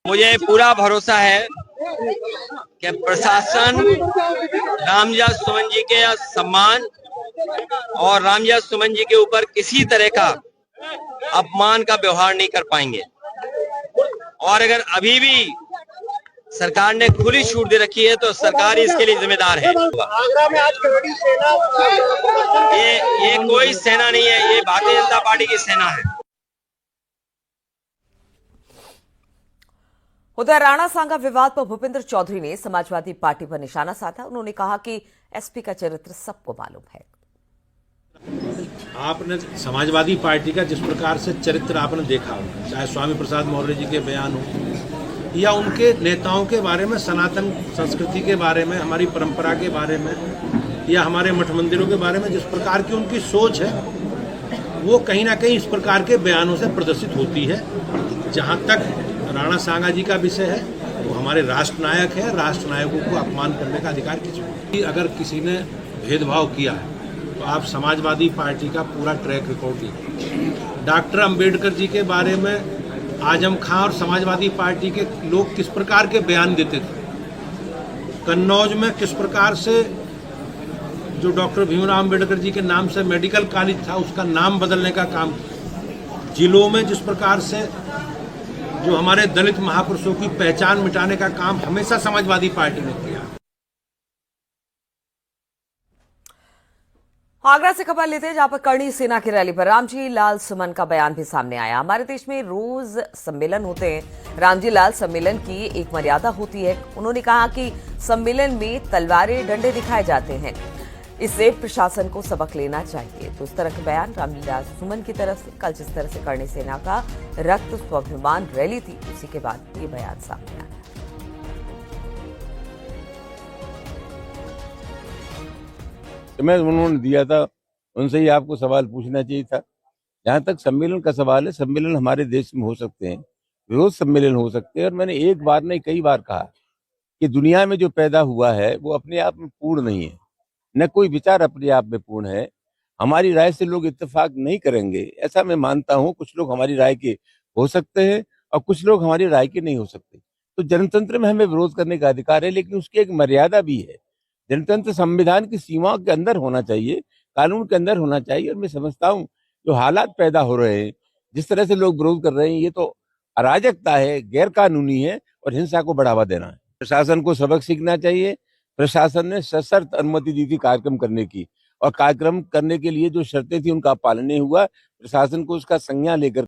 मुझे पूरा भरोसा है कि प्रशासन रामविलास सुमन जी के सम्मान और रामविलास सुमन जी के ऊपर किसी तरह का अपमान का व्यवहार नहीं कर पाएंगे। और अगर अभी भी सरकार ने खुली छूट दे रखी है तो सरकार इसके लिए जिम्मेदार है। आगरा में आज कड़ी सेना ये कोई सेना नहीं है, ये भारतीय जनता पार्टी की सेना है। उधर राणा सांगा विवाद पर भूपेंद्र चौधरी ने समाजवादी पार्टी पर निशाना साधा। उन्होंने कहा कि एसपी का चरित्र सबको मालूम है। आपने समाजवादी पार्टी का जिस प्रकार से चरित्र आपने देखा हो, चाहे स्वामी प्रसाद मौर्य जी के बयान हो या उनके नेताओं के बारे में, सनातन संस्कृति के बारे में, हमारी परंपरा के बारे में या हमारे मठ मंदिरों के बारे में जिस प्रकार की उनकी सोच है, वो कहीं ना कहीं इस प्रकार के बयानों से प्रदर्शित होती है। जहाँ तक राणा सांगा जी का विषय है, वो हमारे राष्ट्र नायक है। राष्ट्र नायकों को अपमान करने का अधिकार किसी को। अगर किसी ने भेदभाव किया है तो आप समाजवादी पार्टी का पूरा ट्रैक रिकॉर्ड लीजिए। डॉक्टर अंबेडकर जी के बारे में आजम खां और समाजवादी पार्टी के लोग किस प्रकार के बयान देते थे। कन्नौज में किस प्रकार से जो डॉक्टर भीमराव अंबेडकर जी के नाम से मेडिकल कॉलेज था, उसका नाम बदलने का काम। जिलों में जिस प्रकार से जो हमारे दलित महापुरुषों की पहचान मिटाने का काम हमेशा समाजवादी पार्टी ने किया। आगरा से खबर लेते हैं, जहां पर करणी सेना की रैली पर रामजी लाल सुमन का बयान भी सामने आया। हमारे देश में रोज सम्मेलन होते हैं, रामजी लाल सम्मेलन की एक मर्यादा होती है। उन्होंने कहा कि सम्मेलन में तलवारें डंडे दिखाए जाते हैं, इससे प्रशासन को सबक लेना चाहिए। तो इस तरह के बयान रामविलास सुमन की तरफ से। कल जिस तरह से करणी सेना का रक्त स्वाभिमान रैली थी, उसी के बाद ये बयान सामने आया। मैं उन्होंने दिया था, उनसे ही आपको सवाल पूछना चाहिए था। जहां तक सम्मेलन का सवाल है, सम्मेलन हमारे देश में हो सकते हैं, विरोध सम्मेलन हो सकते हैं। और मैंने एक बार नहीं कई बार कहा कि दुनिया में जो पैदा हुआ है वो अपने आप में पूर्ण नहीं है, न कोई विचार अपने आप में पूर्ण है। हमारी राय से लोग इत्तेफाक नहीं करेंगे, ऐसा मैं मानता हूं। कुछ लोग हमारी राय के हो सकते हैं और कुछ लोग हमारी राय के नहीं हो सकते। तो जनतंत्र में हमें विरोध करने का अधिकार है, लेकिन उसकी एक मर्यादा भी है। जनतंत्र संविधान की सीमाओं के अंदर होना चाहिए, कानून के अंदर होना चाहिए। और मैं समझता हूँ जो हालात पैदा हो रहे हैं, जिस तरह से लोग विरोध कर रहे हैं, ये तो अराजकता है, गैर कानूनी है और हिंसा को बढ़ावा देना है। प्रशासन को सबक सीखना चाहिए। प्रशासन ने सशर्त अनुमति दी थी कार्यक्रम करने की, और कार्यक्रम करने के लिए जो शर्तें थी उनका पालन नहीं हुआ। प्रशासन को उसका संज्ञान लेकर